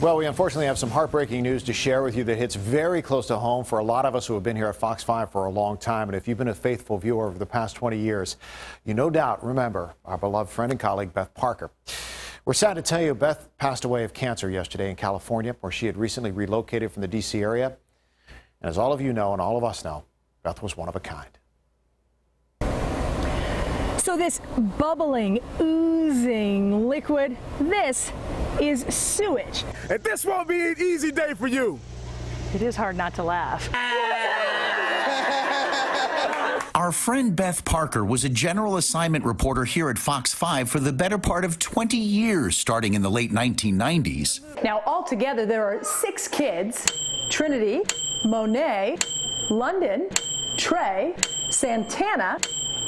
Well, we unfortunately have some heartbreaking news to share with you that hits very close to home for a lot of us who have been here at Fox 5 for a long time. And if you've been a faithful viewer over the past 20 years, you no doubt remember our beloved friend and colleague, Beth Parker. We're sad to tell you Beth passed away of cancer yesterday in California, where she had recently relocated from the D.C. area. And as all of you know, and all of us know, Beth was one of a kind. So this bubbling, oozing liquid, this is sewage. And this won't be an easy day for you. It is hard not to laugh. Our friend Beth Parker was a general assignment reporter here at Fox 5 for the better part of 20 years, starting in the late 1990s. Now, altogether, there are 6 kids: Trinity, Monet, London, Trey, Santana,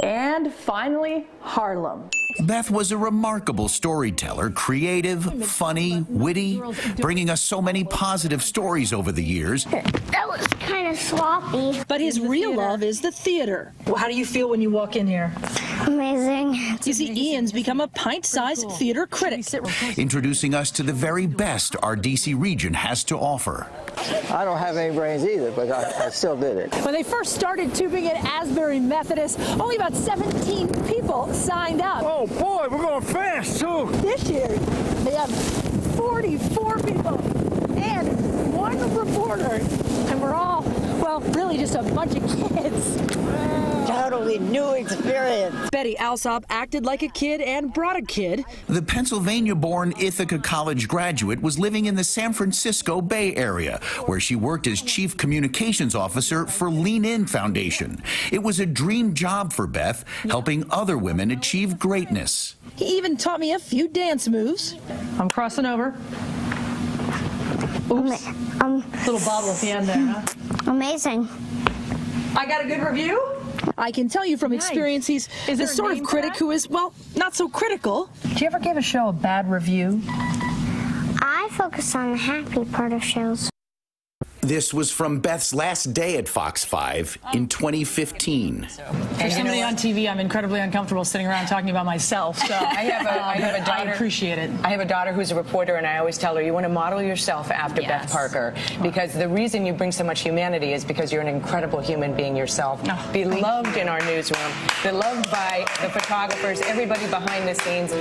and finally, Harlem. Beth was a remarkable storyteller, creative, funny, witty, bringing us so many positive stories over the years. That was kind of sloppy. But his real love is the theater. How do you feel when you walk in here? Amazing. You see, Ian's become a pint-sized theater critic. Introducing us to the very best our D.C. region has to offer. I don't have any brains either, but I still did it. When they first started tubing at Asbury Methodist, only about 17 people signed up. Oh boy, we're going fast too. This year, they have 44 people and 1 reporter. And we're all, well, really just a bunch of kids. Totally new experience. Betty Alsop acted like a kid and brought a kid. The Pennsylvania-born Ithaca College graduate was living in the San Francisco Bay Area, where she worked as chief communications officer for Lean In Foundation. It was a dream job for Beth, helping other women achieve greatness. He even taught me a few dance moves. I'm crossing over. Oops. Little bobble at the end there, huh? Amazing. I got a good review? I can tell you from experience he's the sort of critic who is, well, not so critical. Do you ever give a show a bad review? I focus on the happy part of shows. This was from Beth's last day at Fox 5 in 2015. For somebody on TV, I'm incredibly uncomfortable sitting around talking about myself. So I have a daughter. I appreciate it. I have a daughter who's a reporter, and I always tell her, you want to model yourself after Beth Parker, because the reason you bring so much humanity is because you're an incredible human being yourself. Beloved in our newsroom, beloved by the photographers, everybody behind the scenes.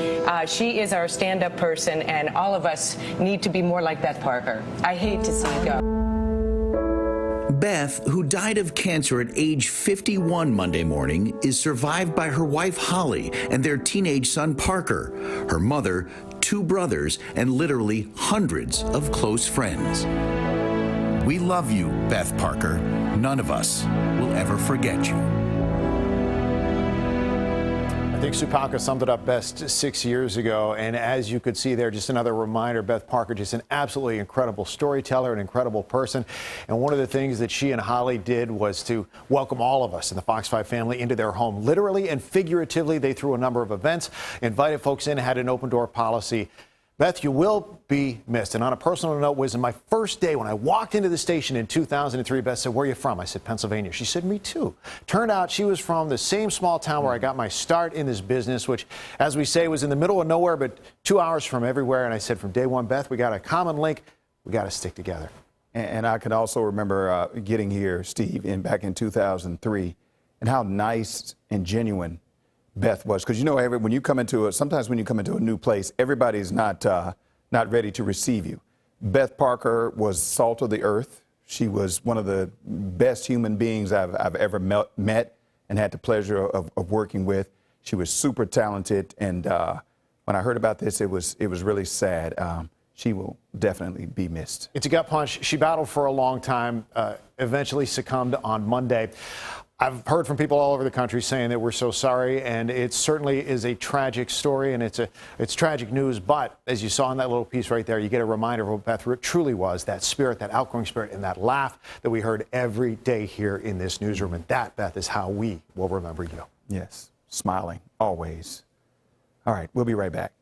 She is our stand-up person, and all of us need to be more like Beth Parker. I hate to see you go. Beth, who died of cancer at age 51 Monday morning, is survived by her wife Holly and their teenage son Parker, her mother, 2 brothers, and literally hundreds of close friends. We love you, Beth Parker. None of us will ever forget you. I think Sue Palka summed it up best 6 years ago. And as you could see there, just another reminder, Beth Parker, just an absolutely incredible storyteller, an incredible person. And one of the things that she and Holly did was to welcome all of us in the Fox 5 family into their home. Literally and figuratively, they threw a number of events, invited folks in, had an open door policy. Beth, you will be missed. And on a personal note, was in my first day when I walked into the station in 2003, Beth said, "Where are you from?" I said, "Pennsylvania." She said, "Me too." Turned out she was from the same small town where I got my start in this business, which, as we say, was in the middle of nowhere, but 2 hours from everywhere. And I said, from day one, Beth, we got a common link. We got to stick together. And I can also remember getting here, Steve, back in 2003, and how nice and genuine Beth was, because you know, when you come into sometimes when you come into a new place, everybody's not ready to receive you. Beth Parker was salt of the earth. She was one of the best human beings I've ever met and had the pleasure of working with. She was super talented, and when I heard about this, it was really sad. She will definitely be missed. It's a gut punch. She battled for a long time, eventually succumbed on Monday. I've heard from people all over the country saying that we're so sorry, and it certainly is a tragic story, and it's tragic news. But as you saw in that little piece right there, you get a reminder of what Beth truly was, that spirit, that outgoing spirit, and that laugh that we heard every day here in this newsroom. And that, Beth, is how we will remember you. Yes, smiling, always. All right, we'll be right back.